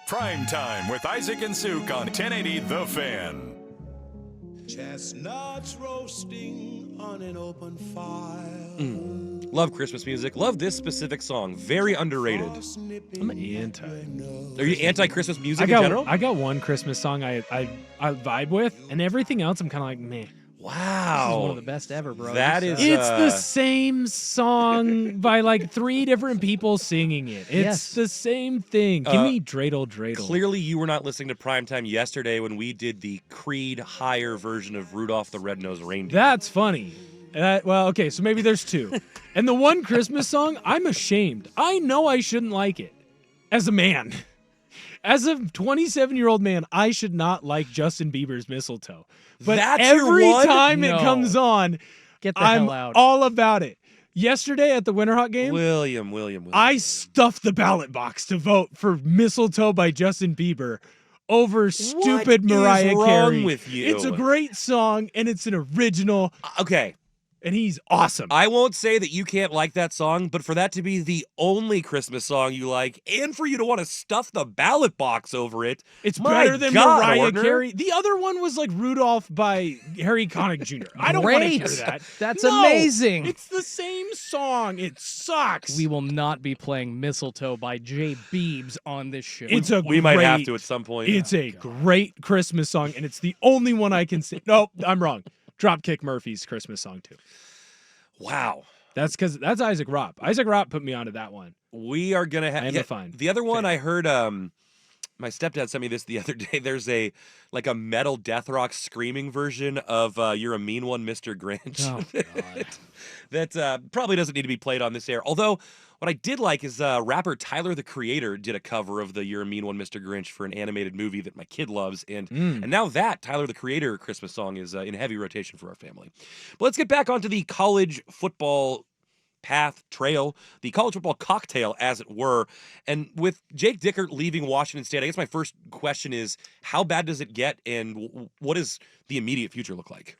Primetime with Isaac and Suke on 1080 The Fan. Chestnuts roasting on an open fire. Love Christmas music. Love this specific song. Very underrated. I'm anti. Are you anti-Christmas music in general? I got one Christmas song I vibe with, and everything else I'm kind of like, meh. Wow. This is one of the best ever, bro. That is... It's the same song by like 3 different people singing it. It's the same thing. Give me dreidel, dreidel. Clearly you were not listening to Primetime yesterday when we did the Creed higher version of Rudolph the Red-Nosed Reindeer. That's funny. Well, okay, so maybe there's 2. And the one Christmas song, I'm ashamed. I know I shouldn't like it as a man. As a 27-year-old man, I should not like Justin Bieber's Mistletoe. But That's every your one? time it No. comes on, Get the I'm hell out. all about it. Yesterday at the Winter Hawk game, William. I stuffed the ballot box to vote for Mistletoe by Justin Bieber over stupid Mariah is wrong Carey. with you? It's a great song, and it's an original, Okay. and he's awesome. I won't say that you can't like that song, but for that to be the only Christmas song you like, and for you to want to stuff the ballot box over it, It's my better than God, Mariah Warner. Carey. The other one was like Rudolph by Harry Connick Jr. I don't want to hear Great. that. That's No, amazing. It's the same song. It sucks. We will not be playing Mistletoe by Jay Biebs on this show. It's a We might have great- to at some point. It's a great Christmas song, and it's the only one I can sing. No, I'm wrong. Dropkick Murphys Christmas song too. Wow. That's because that's Isaac Ropp. Isaac Ropp put me onto that one. We are gonna have. I am a fine The other one fan. I heard. My stepdad sent me this the other day. There's a metal death rock screaming version of "You're a Mean One, Mr. Grinch." Oh, God. that probably doesn't need to be played on this air. Although what I did like is rapper Tyler the Creator did a cover of the "You're a Mean One, Mr. Grinch" for an animated movie that my kid loves, and now that Tyler the Creator Christmas song is in heavy rotation for our family. But let's get back onto the college football path trail, the college football cocktail, as it were. And with Jake Dickert leaving Washington State, I guess my first question is, how bad does it get, and what does the immediate future look like?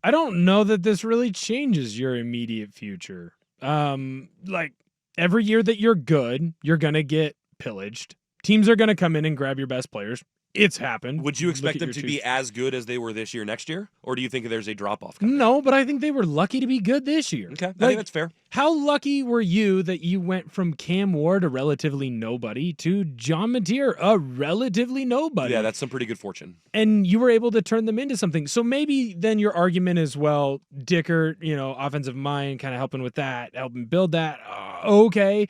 I don't know that this really changes your immediate future. Like every year that you're good, you're gonna get pillaged. Teams are gonna come in and grab your best players. It's happened. Would you Look expect at them your to two- be as good as they were this year next year? Or do you think there's a drop-off coming? No, but I think they were lucky to be good this year. Okay, I Like, think that's fair. How lucky were you that you went from Cam Ward, a relatively nobody, to John Mateer, a relatively nobody? Yeah, that's some pretty good fortune. And you were able to turn them into something. So maybe then your argument is, well, Dickert, offensive mind, kind of helping with that, helping build that. Okay.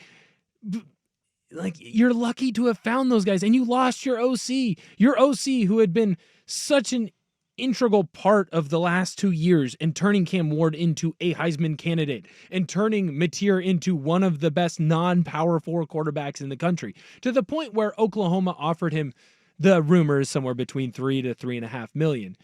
Like, you're lucky to have found those guys, and you lost your OC. Your OC, who had been such an integral part of the last 2 years in turning Cam Ward into a Heisman candidate and turning Mateer into one of the best non-Power 4 quarterbacks in the country, to the point where Oklahoma offered him, the rumors, somewhere between $3 to $3.5 million.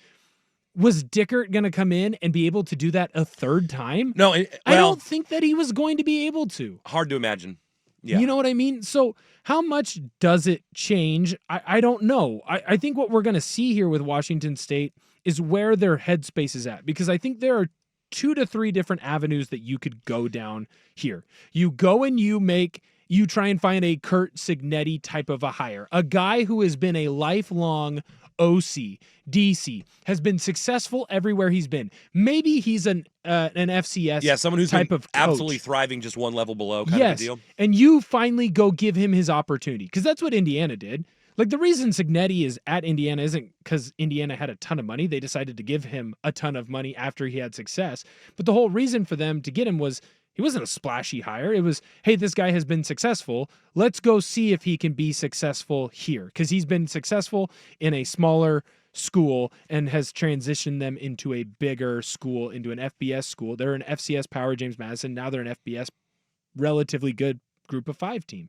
Was Dickert going to come in and be able to do that a third time? No, I don't think that he was going to be able to. hard to imagine. Yeah. You know what I mean? So how much does it change? I don't know. I think what we're going to see here with Washington State is where their headspace is at, because I think there are 2 to 3 different avenues that you could go down here. You go and you try and find a Kurt Signetti type of a hire, a guy who has been a lifelong OC, DC, has been successful everywhere he's been. Maybe he's an FCS Yeah, someone who's type been of coach. absolutely thriving just one level below kind of a deal. And you finally go give him his opportunity, because that's what Indiana did. Like, the reason Signetti is at Indiana isn't because Indiana had a ton of money. They decided to give him a ton of money after he had success. But the whole reason for them to get him was he wasn't a splashy hire. It was, hey, this guy has been successful. Let's go see if he can be successful here, because he's been successful in a smaller school and has transitioned them into a bigger school, into an FBS school. They're an FCS power, James Madison. Now they're an FBS, relatively good group of 5 team.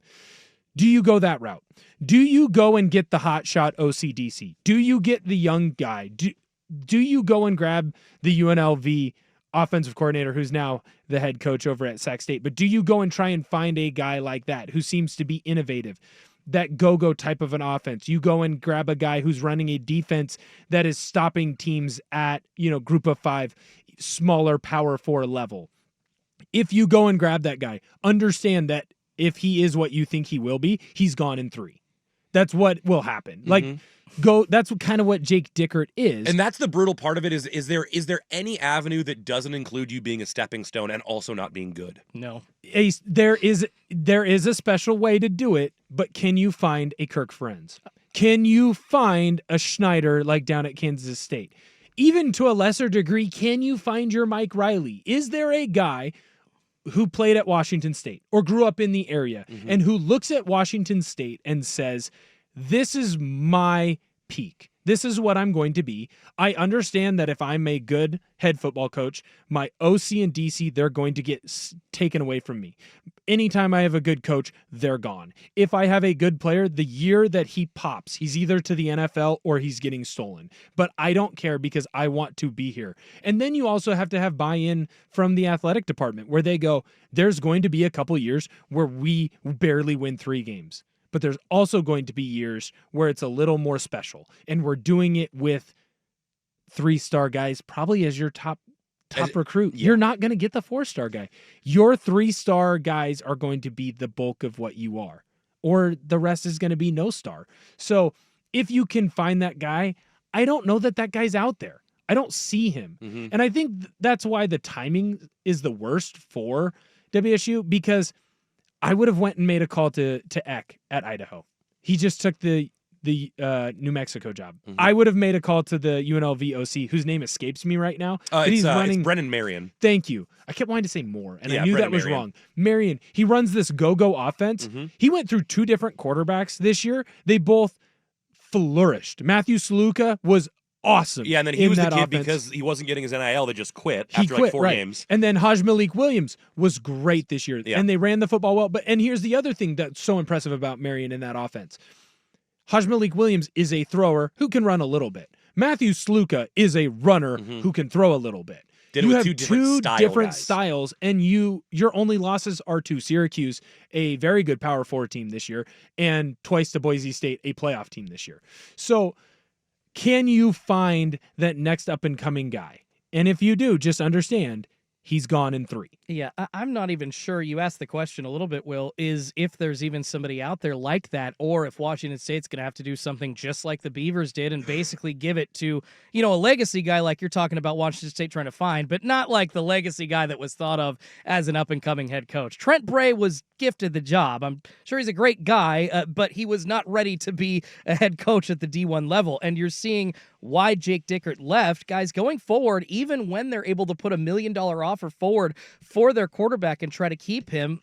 Do you go that route? Do you go and get the hotshot OCDC? Do you get the young guy? Do you go and grab the UNLV offensive coordinator who's now the head coach over at Sac State? But do you go and try and find a guy like that who seems to be innovative, that go-go type of an offense? You go and grab a guy who's running a defense that is stopping teams at, group of 5, smaller Power 4 level. If you go and grab that guy, understand that if he is what you think he will be, he's gone in 3. That's what will happen. Like, that's kind of what Jake Dickert is. And that's the brutal part of it is there any avenue that doesn't include you being a stepping stone and also not being good? No. There is a special way to do it, but can you find a Kirk Ferentz? Can you find a Schneider like down at Kansas State? Even to a lesser degree, can you find your Mike Riley? Is there a guy who played at Washington State or grew up in the area and who looks at Washington State and says, this is my peak. This is what I'm going to be. I understand that if I'm a good head football coach, my OC and DC, they're going to get taken away from me. Anytime I have a good coach, they're gone. If I have a good player, the year that he pops, he's either to the NFL or he's getting stolen. But I don't care because I want to be here. And then you also have to have buy-in from the athletic department where they go, there's going to be a couple years where we barely win 3 games. But there's also going to be years where it's a little more special. And we're doing it with 3-star guys probably as your top recruit. Yeah. You're not going to get the 4-star guy. Your 3-star guys are going to be the bulk of what you are. Or the rest is going to be no star. So if you can find that guy, I don't know that guy's out there. I don't see him. And I think that's why the timing is the worst for WSU, because I would have went and made a call to Eck at Idaho. He just took the New Mexico job. I would have made a call to the UNLV OC, whose name escapes me right now. It's Brennan Marion. Thank you. I kept wanting to say Moore, and I knew Brennan that was wrong. Marion, he runs this go-go offense. He went through 2 different quarterbacks this year. They both flourished. Matthew Sluka was awesome. Yeah, and then he was the kid offense. Because he wasn't getting his NIL that just quit after like 4 games. And then Haj Malik Williams was great this year. Yeah. And they ran the football well. And here's the other thing that's so impressive about Marion in that offense. Haj Malik Williams is a thrower who can run a little bit. Matthew Sluka is a runner who can throw a little bit. You have 2 different styles, and your only losses are to Syracuse, a very good Power 4 team this year, and twice to Boise State, a playoff team this year. So can you find that next up-and-coming guy? And if you do, just understand he's gone in 3. Yeah, I'm not even sure. You asked the question a little bit, Will, is if there's even somebody out there like that, or if Washington State's going to have to do something just like the Beavers did and basically give it to, a legacy guy like you're talking about Washington State trying to find, but not like the legacy guy that was thought of as an up-and-coming head coach. Trent Bray was gifted the job. I'm sure he's a great guy, but he was not ready to be a head coach at the D1 level, and you're seeing why Jake Dickert left. Guys, going forward, even when they're able to put $1 million offer forward for their quarterback and try to keep him,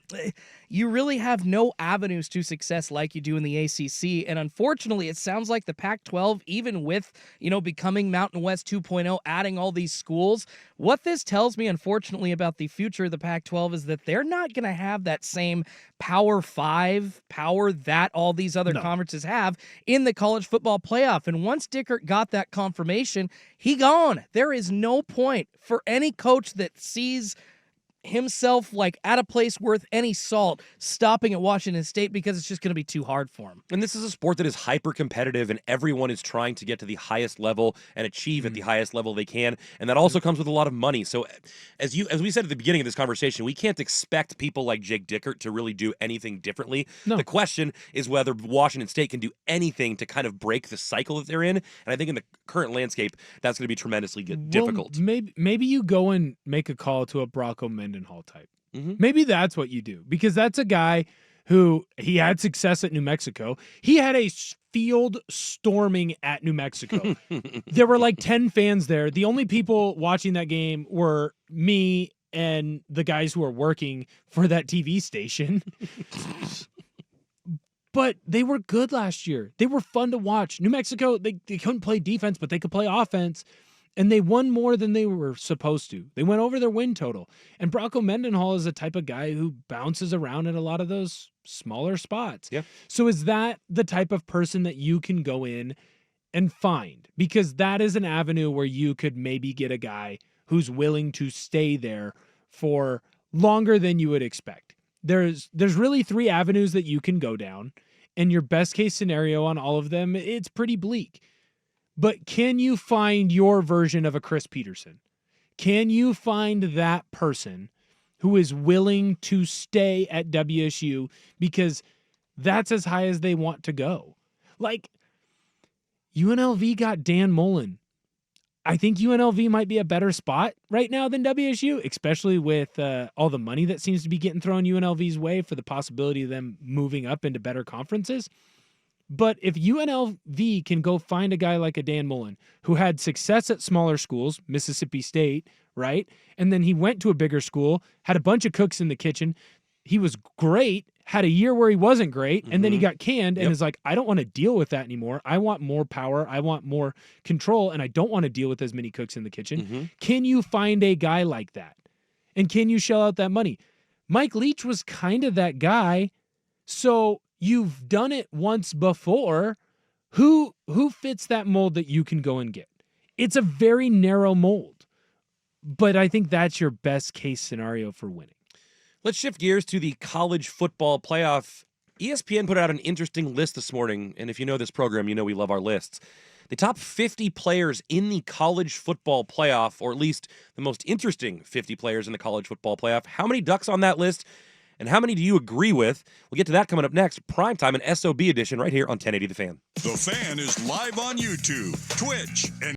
you really have no avenues to success like you do in the ACC. And unfortunately, it sounds like the Pac-12, even with, becoming Mountain West 2.0, adding all these schools, what this tells me, unfortunately, about the future of the Pac-12 is that they're not going to have that same Power 5 power that all these other conferences have in the college football playoff. And once Dickert got that confirmation, he gone. There is no point for any coach that sees himself like at a place worth any salt stopping at Washington State, because it's just going to be too hard for him. And this is a sport that is hyper competitive, and everyone is trying to get to the highest level and achieve at the highest level they can, and that also comes with a lot of money. So as we said at the beginning of this conversation, we can't expect people like Jake Dickert to really do anything differently. The question is whether Washington State can do anything to kind of break the cycle that they're in, and I think in the current landscape that's going to be tremendously difficult. Maybe you go and make a call to a Bronco Mendenhall type. Maybe that's what you do, because that's a guy who he had success at New Mexico. He had a field storming at New Mexico. There were like 10 fans there. The only people watching that game were me and the guys who are working for that TV station. But they were good last year. They were fun to watch. New Mexico, they couldn't play defense, but they could play offense. And they won more than they were supposed to. They went over their win total. And Bronco Mendenhall is the type of guy who bounces around in a lot of those smaller spots. Yeah. So is that the type of person that you can go in and find? Because that is an avenue where you could maybe get a guy who's willing to stay there for longer than you would expect. There's really 3 avenues that you can go down. And your best case scenario on all of them, it's pretty bleak. But can you find your version of a Chris Peterson? Can you find that person who is willing to stay at WSU because that's as high as they want to go? Like, UNLV got Dan Mullen. I think UNLV might be a better spot right now than WSU, especially with all the money that seems to be getting thrown UNLV's way for the possibility of them moving up into better conferences. But if UNLV can go find a guy like a Dan Mullen who had success at smaller schools, Mississippi State, right? And then he went to a bigger school, had a bunch of cooks in the kitchen. He was great, had a year where he wasn't great, and then he got canned and is like, I don't want to deal with that anymore. I want more power. I want more control, and I don't want to deal with as many cooks in the kitchen. Can you find a guy like that? And can you shell out that money? Mike Leach was kind of that guy. So you've done it once before. Who fits that mold that you can go and get? It's a very narrow mold, but I think that's your best case scenario for winning. Let's shift gears to the college football playoff. ESPN put out an interesting list this morning, and if you know this program, you know we love our lists. The top 50 players in the college football playoff, or at least the most interesting 50 players in the college football playoff. How many Ducks on that list, and how many do you agree with? We'll get to that coming up next. Primetime and SOB edition right here on 1080 The Fan. The Fan is live on YouTube, Twitch, and